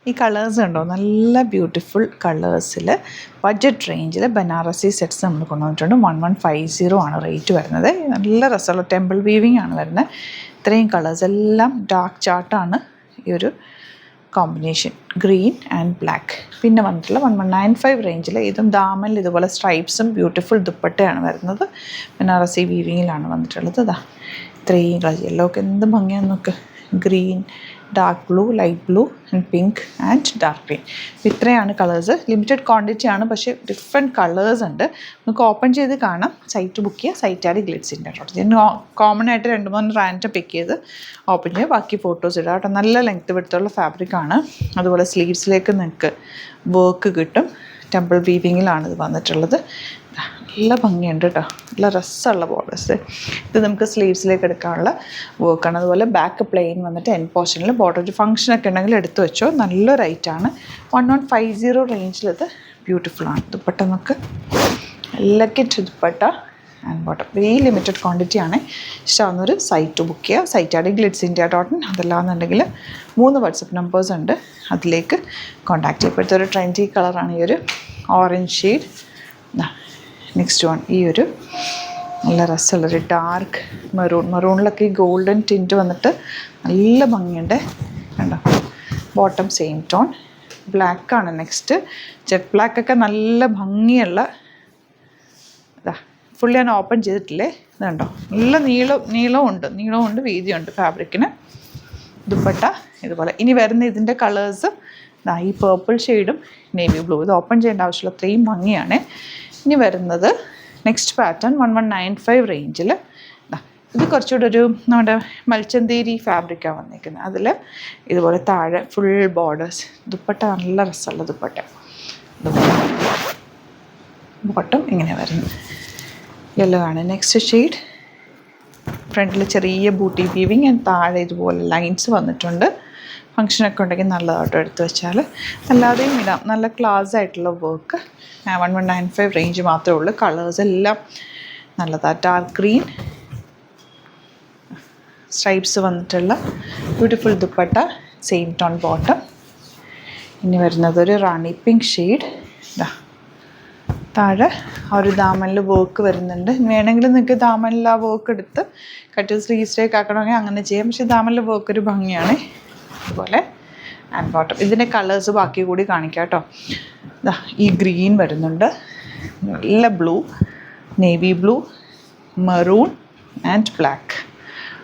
ഈ കളേഴ്സ് ഉണ്ടോ, നല്ല ബ്യൂട്ടിഫുൾ കളേഴ്സിൽ ബഡ്ജറ്റ് റേഞ്ചിൽ ബനാറസി സെറ്റ്സ് നമ്മൾ കൊണ്ടുവന്നിട്ടുണ്ട്. 1150 ആണ് റേറ്റ് വരുന്നത്. നല്ല രസമുള്ള ടെമ്പിൾ വീവിങ് ആണ് വരുന്നത്. ഇത്രയും കളേഴ്സ് എല്ലാം ഡാർക്ക് ചാർട്ടാണ് ഈ ഒരു കോമ്പിനേഷൻ, ഗ്രീൻ ആൻഡ് ബ്ലാക്ക്. പിന്നെ വന്നിട്ടുള്ള 1195 റേഞ്ചിൽ ഇതും ദാമനിൽ ഇതുപോലെ സ്ട്രൈപ്സും ബ്യൂട്ടിഫുൾ ദുപ്പട്ടയാണ് വരുന്നത്. ബനാറസി വീവിങ്ങിലാണ് വന്നിട്ടുള്ളത്. ഇതാ ഇത്രയും കളർ, യെല്ലോ ഒക്കെ എന്ത് ഭംഗിയാണെന്ന് നോക്ക്. Green, dark blue, light blue and pink and dark green. ഇത്രയാണ് കളേഴ്സ്. ലിമിറ്റഡ് ക്വാണ്ടിറ്റി ആണ്, പക്ഷേ ഡിഫറെൻറ്റ് കളേഴ്സ് ഉണ്ട്. നമുക്ക് ഓപ്പൺ ചെയ്ത് കാണാം. സൈറ്റ് ബുക്ക് ചെയ്യുക, സൈറ്റ് ആഡ് ഗ്ലിറ്റ്സിൻ്റെ കേട്ടോ. ഞാൻ കോമൺ ആയിട്ട് 2-3 റാൻഡ് പിക്ക് ചെയ്ത് ഓപ്പൺ ചെയ്യുക, ബാക്കി ഫോട്ടോസ് ഇടുക കേട്ടോ. നല്ല ലെങ്ത്ത് വിടുത്തുള്ള ഫാബ്രിക്കാണ്. അതുപോലെ സ്ലീവ്സിലേക്ക് നിങ്ങൾക്ക് വർക്ക് കിട്ടും. ടെമ്പിൾ വീവിങ്ങിലാണ് ഇത് വന്നിട്ടുള്ളത്. നല്ല ഭംഗിയുണ്ട് കേട്ടോ, നല്ല രസമുള്ള ബോർഡേഴ്സ്. ഇത് നമുക്ക് സ്ലീവ്സിലേക്ക് എടുക്കാനുള്ള വർക്കാണ്. അതുപോലെ ബാക്ക് പ്ലെയിൻ വന്നിട്ട് എൻ പോർഷനിൽ ബോർഡർ ഒരു ഫംഗ്ഷനൊക്കെ ഉണ്ടെങ്കിൽ എടുത്തു വെച്ചോ. നല്ല റേറ്റാണ്. 1150 റേഞ്ചിൽ ഇത് ബ്യൂട്ടിഫുള്ളാണ്. ദുപ്പട്ട നമുക്ക് ലക്കിറ്റ് dupatta and bottom. Very limited quantity ആണ്. ഇഷ്ടമാവുന്നൊരു സൈറ്റ് ബുക്ക് ചെയ്യുക. Site add glitzindia.in. അതല്ലാന്നുണ്ടെങ്കിൽ 3 വാട്സപ്പ് നമ്പേഴ്സ് ഉണ്ട്, അതിലേക്ക് കോൺടാക്ട് ചെയ്യുക. ഇപ്പോഴത്തെ ഒരു ട്രെൻഡി കളറാണ് ഈ ഒരു ഓറഞ്ച് ഷെയ്ഡ്. നെക്സ്റ്റ് വൺ ഈ ഒരു നല്ല രസമുള്ളൊരു ഡാർക്ക് മെറൂണിലൊക്കെ ഈ ഗോൾഡൻ ടിൻറ്റ് വന്നിട്ട് നല്ല ഭംഗിയുണ്ട് കണ്ടോ. ബോട്ടം സെയിം ടോൺ, ബ്ലാക്കാണ് നെക്സ്റ്റ്. ജെറ്റ് ബ്ലാക്കൊക്കെ നല്ല ഭംഗിയുള്ള ഇതാ. ഫുള്ളി ഞാൻ ഓപ്പൺ ചെയ്തിട്ടില്ലേ, ഇതുണ്ടോ. നല്ല നീളമുണ്ട് വീതിയുണ്ട് ഫാബ്രിക്കിന്. ദുപ്പട്ട ഇതുപോലെ. ഇനി വരുന്ന ഇതിൻ്റെ കളേഴ്സ് ഈ പേർപ്പിൾ ഷെയ്ഡും നേവി ബ്ലൂ. ഇത് ഓപ്പൺ ചെയ്യേണ്ട ആവശ്യമില്ല, അത്രയും ഭംഗിയാണ്. ഇനി വരുന്നത് നെക്സ്റ്റ് പാറ്റേൺ 1195 റേഞ്ചിൽ. ഇത് കുറച്ചുകൂടെ ഒരു നമ്മുടെ മൽച്ചന്തേരി ഫാബ്രിക്കാണ് വന്നിരിക്കുന്നത്. അതിൽ ഇതുപോലെ താഴെ ഫുൾ ബോർഡേഴ്സ്. ദുപ്പട്ട നല്ല രസമുള്ള ദുപ്പട്ട. ബോട്ടം ഇങ്ങനെ വരുന്നു, യെല്ലോ ആണ്. നെക്സ്റ്റ് ഷെയ്ഡ് ഫ്രണ്ടിൽ ചെറിയ ബൂട്ടി വീവിങ് ആൻഡ് താഴെ ഇതുപോലെ ലൈൻസ് വന്നിട്ടുണ്ട്. ഫംഗ്ഷനൊക്കെ ഉണ്ടെങ്കിൽ നല്ലതായിട്ട് എടുത്ത് വെച്ചാൽ. അല്ലാതെയും ഇടാം, നല്ല ക്ലാസ് ആയിട്ടുള്ള വർക്ക്. 1195 റേഞ്ച് മാത്രമേ ഉള്ളൂ. കളേഴ്സ് എല്ലാം നല്ലതാണ്. ഡാർക്ക് ഗ്രീൻ, സ്ട്രൈപ്സ് വന്നിട്ടുള്ള beautiful dupatta, same tone bottom. ഇനി വരുന്നത് ഒരു റാണി പിങ്ക് ഷെയ്ഡ്. താഴെ ആ ഒരു ദാമനിൽ വർക്ക് വരുന്നുണ്ട്. വേണമെങ്കിൽ നിങ്ങൾക്ക് ദാമനിൽ ആ വർക്ക് എടുത്ത് കട്ട് സ്ലീവ്സിലേക്ക് ആക്കണമെങ്കിൽ അങ്ങനെ ചെയ്യാം. പക്ഷേ ദാമനിൽ വർക്ക് ഒരു ഭംഗിയാണ്. അതുപോലെ ആൻഡ് ബോട്ടം. ഇതിൻ്റെ കളേഴ്സ് ബാക്കി കൂടി കാണിക്കാം കേട്ടോ. ഈ ഗ്രീൻ വരുന്നുണ്ട്, നല്ല blue, navy blue, maroon and black.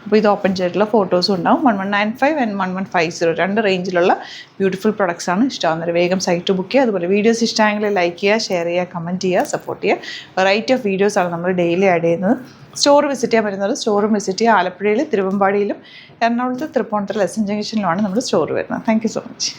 അപ്പോൾ ഇത് ഓപ്പൺ ചെയ്തിട്ടുള്ള ഫോട്ടോസും ഉണ്ടാവും. 1195 ആൻഡ് 1150 2 റേഞ്ചിലുള്ള ബ്യൂട്ടിഫുൾ പ്രൊഡക്ട്സാണ്. ഇഷ്ടമാകുന്നവർ വേഗം സൈറ്റ് ബുക്ക് ചെയ്യുക. അതുപോലെ വീഡിയോസ് ഇഷ്ടമായെങ്കിൽ ലൈക്ക് ചെയ്യുക, ഷെയർ ചെയ്യുക, കമൻറ്റ് ചെയ്യുക, സപ്പോർട്ട് ചെയ്യുക. വെറൈറ്റി ഓഫ് വീഡിയോസാണ് നമ്മൾ ഡെയിലി ആഡ് ചെയ്യുന്നത്. സ്റ്റോർ വിസിറ്റ് ചെയ്യാൻ പറ്റുന്നത് സ്റ്റോറും വിസിറ്റ് ചെയ്യുക. ആലപ്പുഴയിൽ, തിരുവമ്പാടിയിലും, എറണാകുളത്ത്, തൃപ്പൂണിത്തുറ, എസ് എൻ ജംഗ്ഷനിലുമാണ് നമ്മുടെ സ്റ്റോർ വരുന്നത്. Thank you so much.